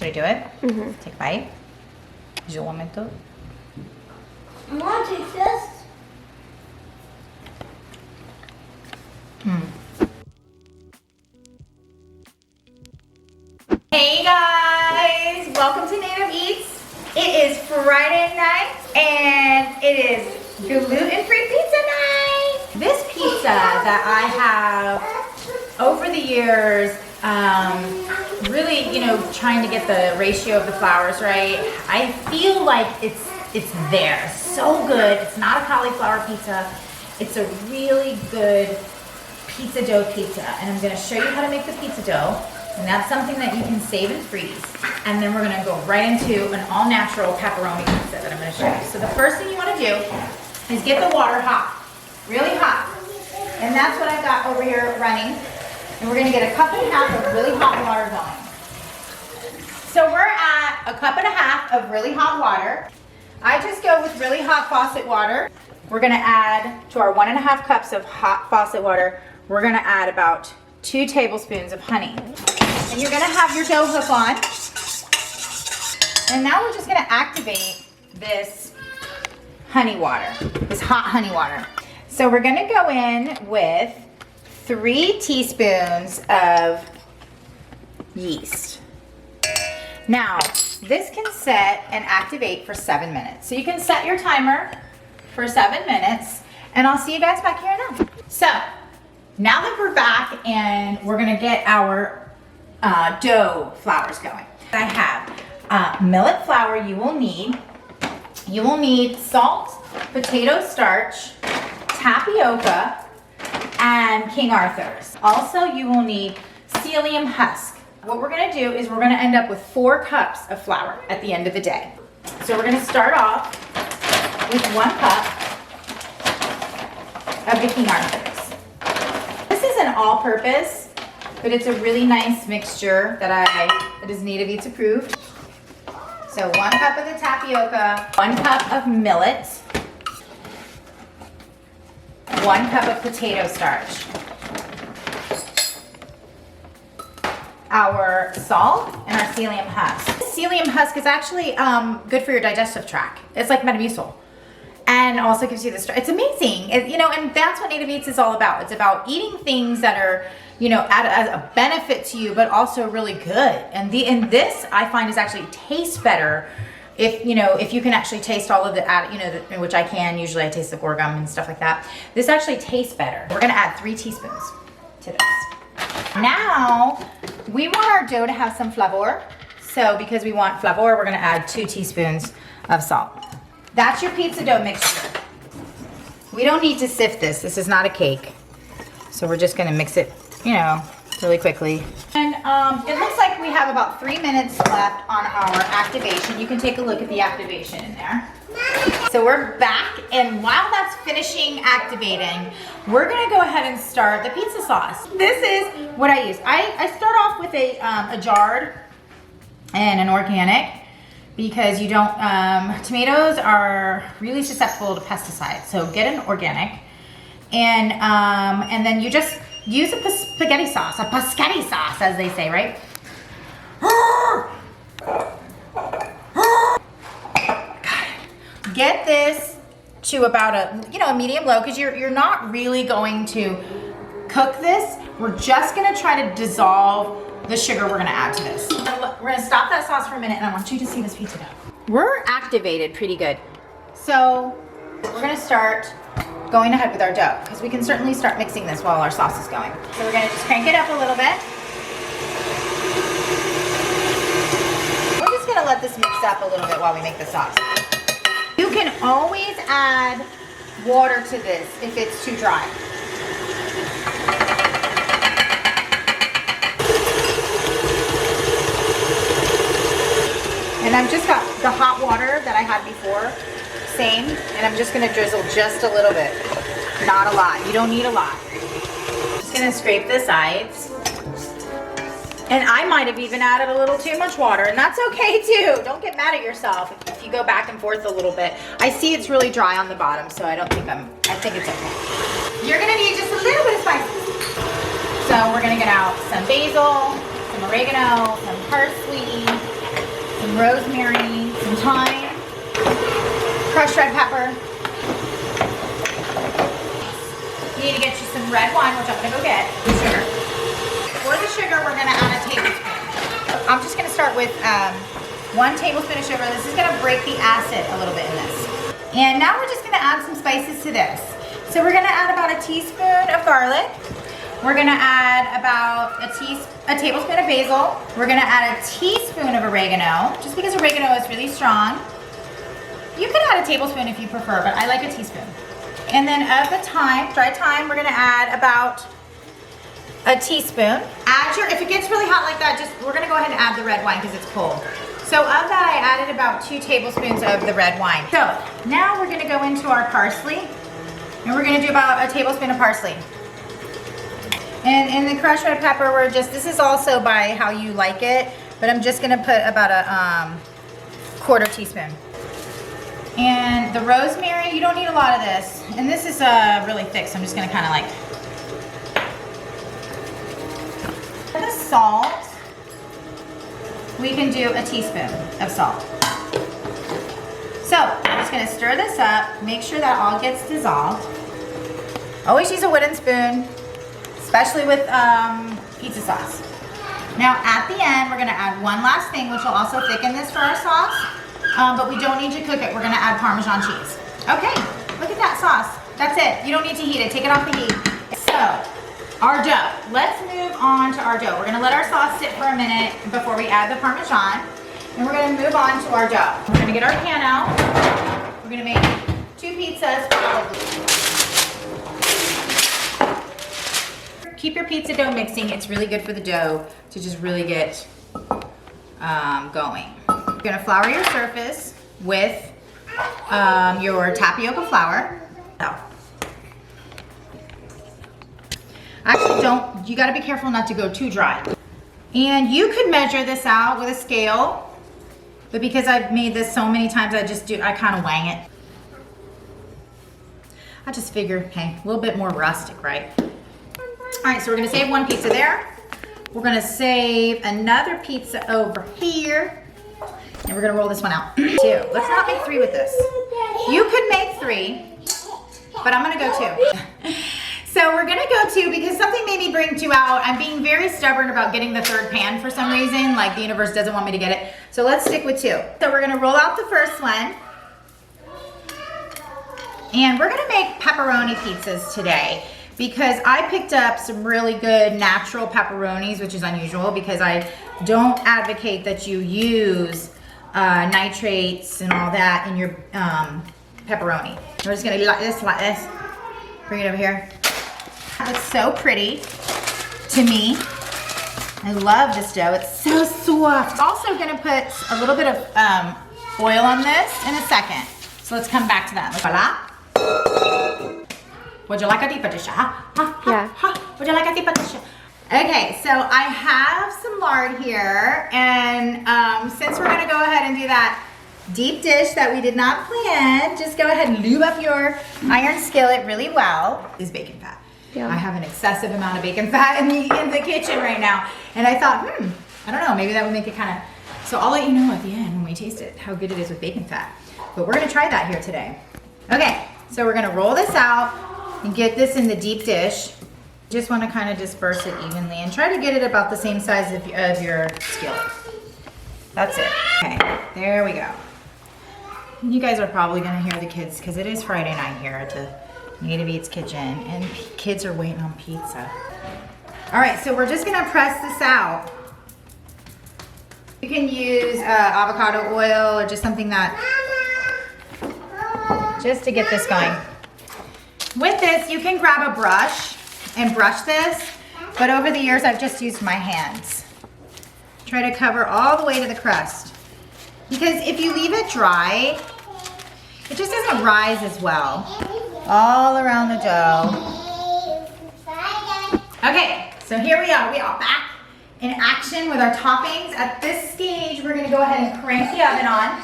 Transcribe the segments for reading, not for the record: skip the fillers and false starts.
Should I do it? Mm-hmm. Take a bite. Je un momento. I want to taste this. Hey guys, welcome to Native Eats. It is Friday night and it is gluten-free pizza night. This pizza that I have over the years, really, trying to get the ratio of the flours right. I feel like it's there. So good. It's not a cauliflower pizza. It's a really good pizza dough pizza, and I'm going to show you how to make the pizza dough. And that's something that you can save and freeze. And then we're gonna go right into an all-natural pepperoni pizza that I'm gonna show you. So the first thing you wanna do is get the water hot, really hot. And that's what I've got over here running. And we're gonna get a cup and a half of really hot water going. So we're at a cup and a half of really hot water. I just go with really hot faucet water. We're gonna add to our 1.5 cups of hot faucet water, we're gonna add about 2 tablespoons of honey. And you're gonna have your dough hook on. And now we're just gonna activate this honey water, this hot honey water. So we're gonna go in with 3 teaspoons of yeast. Now, this can set and activate for 7 minutes. So you can set your timer for 7 minutes, and I'll see you guys back here now. So, now that we're back and we're gonna get our dough flours going. I have millet flour you will need. You will need salt, potato starch, tapioca, and King Arthur's. Also, you will need psyllium husk. What we're gonna do is we're gonna end up with 4 cups of flour at the end of the day. So we're gonna start off with 1 cup of the King Arthur's. This is an all-purpose, but it's a really nice mixture that is Native Eats approved. So 1 cup of the tapioca, 1 cup of millet, 1 cup of potato starch, our salt, and our psyllium husk. Psyllium husk is actually good for your digestive tract. It's like Metamucil. And also gives you the strength. It's amazing, and that's what Native Eats is all about. It's about eating things that are, as a benefit to you, but also really good. And this I find is actually tastes better if you can actually taste all of the which I can. Usually I taste the guar gum and stuff like that. This actually tastes better. We're gonna add 3 teaspoons to this. Now we want our dough to have some flavor. So because we want flavor, we're gonna add 2 teaspoons of salt. That's your pizza dough mixture. We don't need to sift this. This is not a cake. So we're just gonna mix it, really quickly. And it looks like we have about 3 minutes left on our activation. You can take a look at the activation in there. So we're back, and while that's finishing activating, we're gonna go ahead and start the pizza sauce. This is what I use. I start off with a jarred and an organic, because tomatoes are really susceptible to pesticides. So get an organic, and then you just use a spaghetti sauce, as they say, right? Get this to about a medium low, because you're not really going to cook this. We're just gonna try to dissolve the sugar we're gonna add to this. We're gonna stop that sauce for a minute, and I want you to see this pizza dough. We're activated pretty good. So we're gonna start going ahead with our dough, because we can certainly start mixing this while our sauce is going. So we're gonna just crank it up a little bit. We're just gonna let this mix up a little bit while we make the sauce. You can always add water to this if it's too dry. And I've just got the hot water that I had before, same, and I'm just gonna drizzle just a little bit, not a lot. You don't need a lot. Just gonna scrape the sides. And I might have even added a little too much water, and that's okay too. Don't get mad at yourself if you go back and forth a little bit. I see it's really dry on the bottom, so I think it's okay. You're gonna need just a little bit of spices. So we're gonna get out some basil, some oregano, some parsley, some rosemary, some thyme, crushed red pepper. You need to get you some red wine, which I'm gonna go get, and sugar. For the sugar, we're gonna add a tablespoon. I'm just gonna start with 1 tablespoon of sugar. This is gonna break the acid a little bit in this. And now we're just gonna add some spices to this. So we're gonna add about a teaspoon of garlic. We're gonna add about a tablespoon of basil. We're gonna add a teaspoon of oregano, just because oregano is really strong. You could add a tablespoon if you prefer, but I like a teaspoon. And then of the thyme, dried thyme, we're gonna add about a teaspoon. If it gets really hot like that, we're gonna go ahead and add the red wine because it's cold. So of that, I added about 2 tablespoons of the red wine. So now we're gonna go into our parsley, and we're gonna do about a tablespoon of parsley. And in the crushed red pepper, this is also by how you like it, but I'm just gonna put about a 1/4 teaspoon. And the rosemary, you don't need a lot of this. And this is really thick, so I'm just gonna kind of like. The salt, we can do a teaspoon of salt. So I'm just gonna stir this up, make sure that all gets dissolved. Always use a wooden spoon, especially with pizza sauce. Now at the end, we're gonna add one last thing, which will also thicken this for our sauce, but we don't need to cook it. We're gonna add Parmesan cheese. Okay, look at that sauce. That's it, you don't need to heat it. Take it off the heat. So, our dough. Let's move on to our dough. We're gonna let our sauce sit for a minute before we add the Parmesan, and we're gonna move on to our dough. We're gonna get our pan out. We're gonna make 2 pizzas, probably. Keep your pizza dough mixing. It's really good for the dough to just really get going. You're gonna flour your surface with your tapioca flour. Actually, you gotta be careful not to go too dry. And you could measure this out with a scale, but because I've made this so many times, I kind of wang it. I just figure, hey, a little bit more rustic, right? All right, so we're gonna save 1 pizza there. We're gonna save another pizza over here. And we're gonna roll this one out. 2. Let's not make 3 with this. You could make 3, but I'm gonna go 2. So we're gonna go 2 because something made me bring 2 out. I'm being very stubborn about getting the 3rd pan for some reason. Like the universe doesn't want me to get it. So let's stick with 2. So we're gonna roll out the first one. And we're gonna make pepperoni pizzas today, because I picked up some really good natural pepperonis, which is unusual because I don't advocate that you use nitrates and all that in your pepperoni. We're just gonna do like this. Bring it over here. It's so pretty to me. I love this dough. It's so soft. Also gonna put a little bit of oil on this in a second. So let's come back to that. Voila. Would you like a deeper dish? Yeah. Would you like a deeper dish? Okay, so I have some lard here, and since we're gonna go ahead and do that deep dish that we did not plan, just go ahead and lube up your iron skillet really well. This is bacon fat. Yeah. I have an excessive amount of bacon fat in the kitchen right now, and I thought, I don't know, maybe that would make it kind of. So I'll let you know at the end when we taste it how good it is with bacon fat. But we're gonna try that here today. Okay, so we're gonna roll this out and get this in the deep dish. Just want to kind of disperse it evenly and try to get it about the same size of your skillet. That's it. Okay, there we go. You guys are probably gonna hear the kids because it is Friday night here at the Native Eats kitchen, and kids are waiting on pizza. All right, so we're just gonna press this out. You can use avocado oil or just something that, just to get this going. With this, you can grab a brush and brush this, but over the years, I've just used my hands. Try to cover all the way to the crust. Because if you leave it dry, it just doesn't rise as well. All around the dough. Okay, so here we are. We are back in action with our toppings. At this stage, we're gonna go ahead and crank the oven on.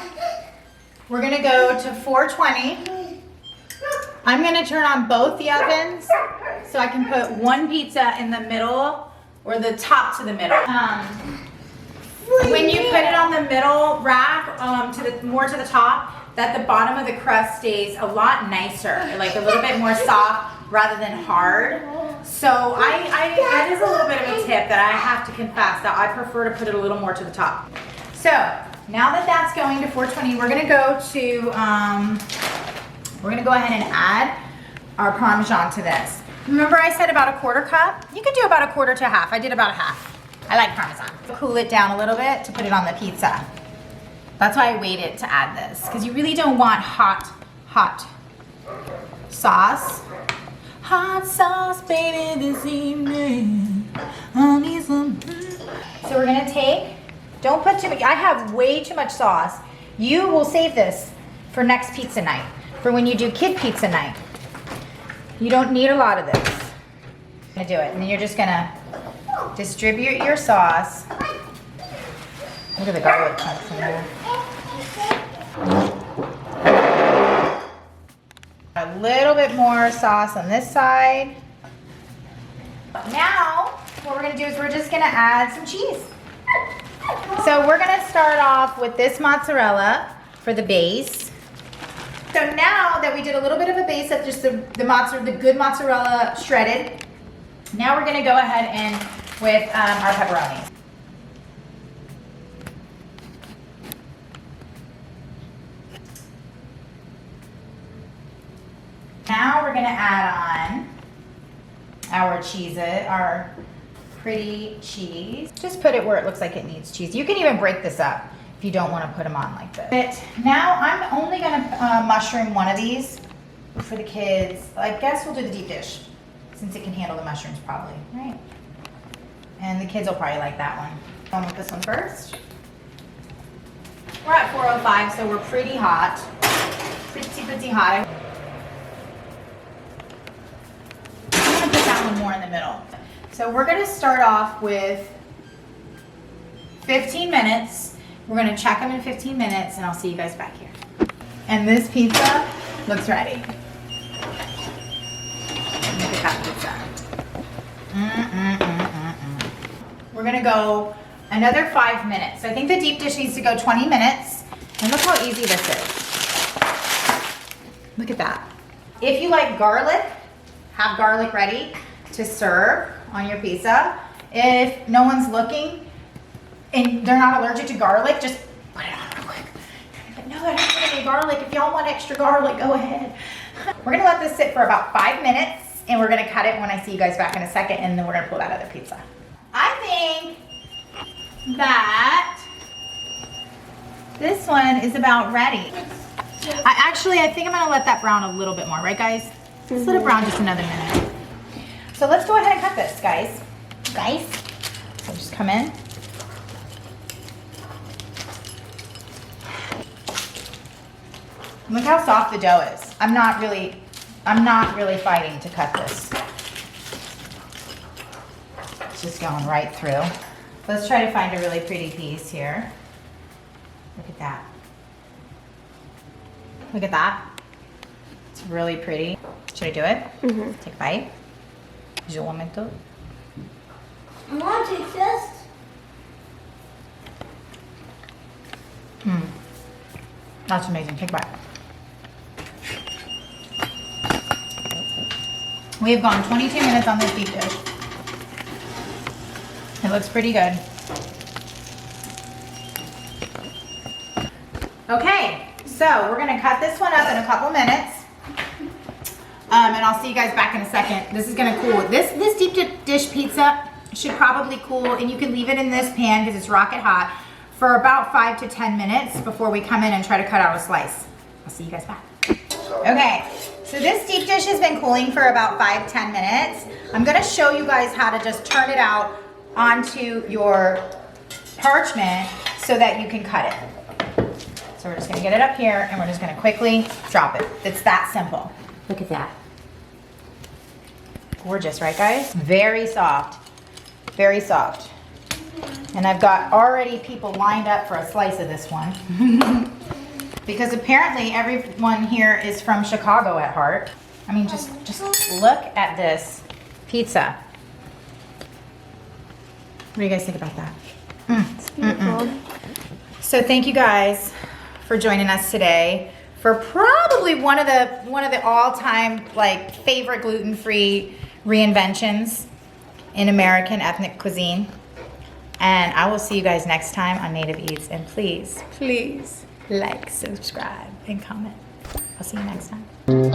We're gonna go to 420. I'm gonna turn on both the ovens so I can put 1 pizza in the middle, or the top to the middle. When you put it on the middle, rack more to the top, that the bottom of the crust stays a lot nicer, like a little bit more soft rather than hard. So that is a little bit of a tip that I have to confess that I prefer to put it a little more to the top. So now that that's going to 420, we're gonna go ahead and add our Parmesan to this. Remember I said about a 1/4 cup? You could do about a 1/4 to a half. I did about a half. I like Parmesan. Cool it down a little bit to put it on the pizza. That's why I waited to add this, because you really don't want hot sauce. Hot sauce, baby, this evening. I need some. So we're gonna take, don't put too much, I have way too much sauce. You will save this for next pizza night, for when you do kid pizza night. You don't need a lot of this. I'm gonna do it, and then you're just gonna distribute your sauce. Look at the garlic chunks in there. A little bit more sauce on this side. Now, what we're gonna do is we're just gonna add some cheese. So we're gonna start off with this mozzarella for the base. So now that we did a little bit of a base of just the good mozzarella shredded, now we're gonna go ahead and with our pepperonis. Now we're gonna add on our cheeses, our pretty cheese. Just put it where it looks like it needs cheese. You can even break this up if you don't want to put them on like this. Now I'm only gonna mushroom one of these for the kids. I guess we'll do the deep dish since it can handle the mushrooms probably, right? And the kids will probably like that one. Going with this one first. We're at 405, so we're pretty hot. Pretty hot. More in the middle. So we're going to start off with 15 minutes. We're going to check them in 15 minutes and I'll see you guys back here. And this pizza looks ready. Look at that pizza. We're going to go another 5 minutes. I think the deep dish needs to go 20 minutes. And look how easy this is. Look at that. If you like garlic, have garlic ready to serve on your pizza. If no one's looking and they're not allergic to garlic, just put it on real quick. But no, I don't want any garlic. If y'all want extra garlic, go ahead. We're gonna let this sit for about 5 minutes and we're gonna cut it when I see you guys back in a second, and then we're gonna pull that other pizza. I think that this one is about ready. I think I'm gonna let that brown a little bit more, right guys? Let's let it brown just another minute. So let's go ahead and cut this, guys. So just come in. Look how soft the dough is. I'm not really fighting to cut this. It's just going right through. Let's try to find a really pretty piece here. Look at that. Look at that. It's really pretty. Should I do it? Mm-hmm. Take a bite. Je momento. I want to take this. That's amazing. Take a bite. We have gone 22 minutes on this deep dish. It looks pretty good. Okay, so we're gonna cut this one up in a couple minutes. And I'll see you guys back in a second. This is gonna cool. This deep dish pizza should probably cool, and you can leave it in this pan because it's rocket hot for about 5 to 10 minutes before we come in and try to cut out a slice. I'll see you guys back. Okay, so this deep dish has been cooling for about 5-10 minutes. I'm gonna show you guys how to just turn it out onto your parchment so that you can cut it. So we're just gonna get it up here and we're just gonna quickly drop it. It's that simple. Look at that. Gorgeous, right guys? Very soft, very soft. And I've got already people lined up for a slice of this one. Because apparently everyone here is from Chicago at heart. I mean, just look at this pizza. What do you guys think about that? It's beautiful. So thank you guys for joining us today for probably one of the all-time like favorite gluten-free reinventions in American ethnic cuisine. And I will see you guys next time on Native Eats. And please like, subscribe, and comment. I'll see you next time.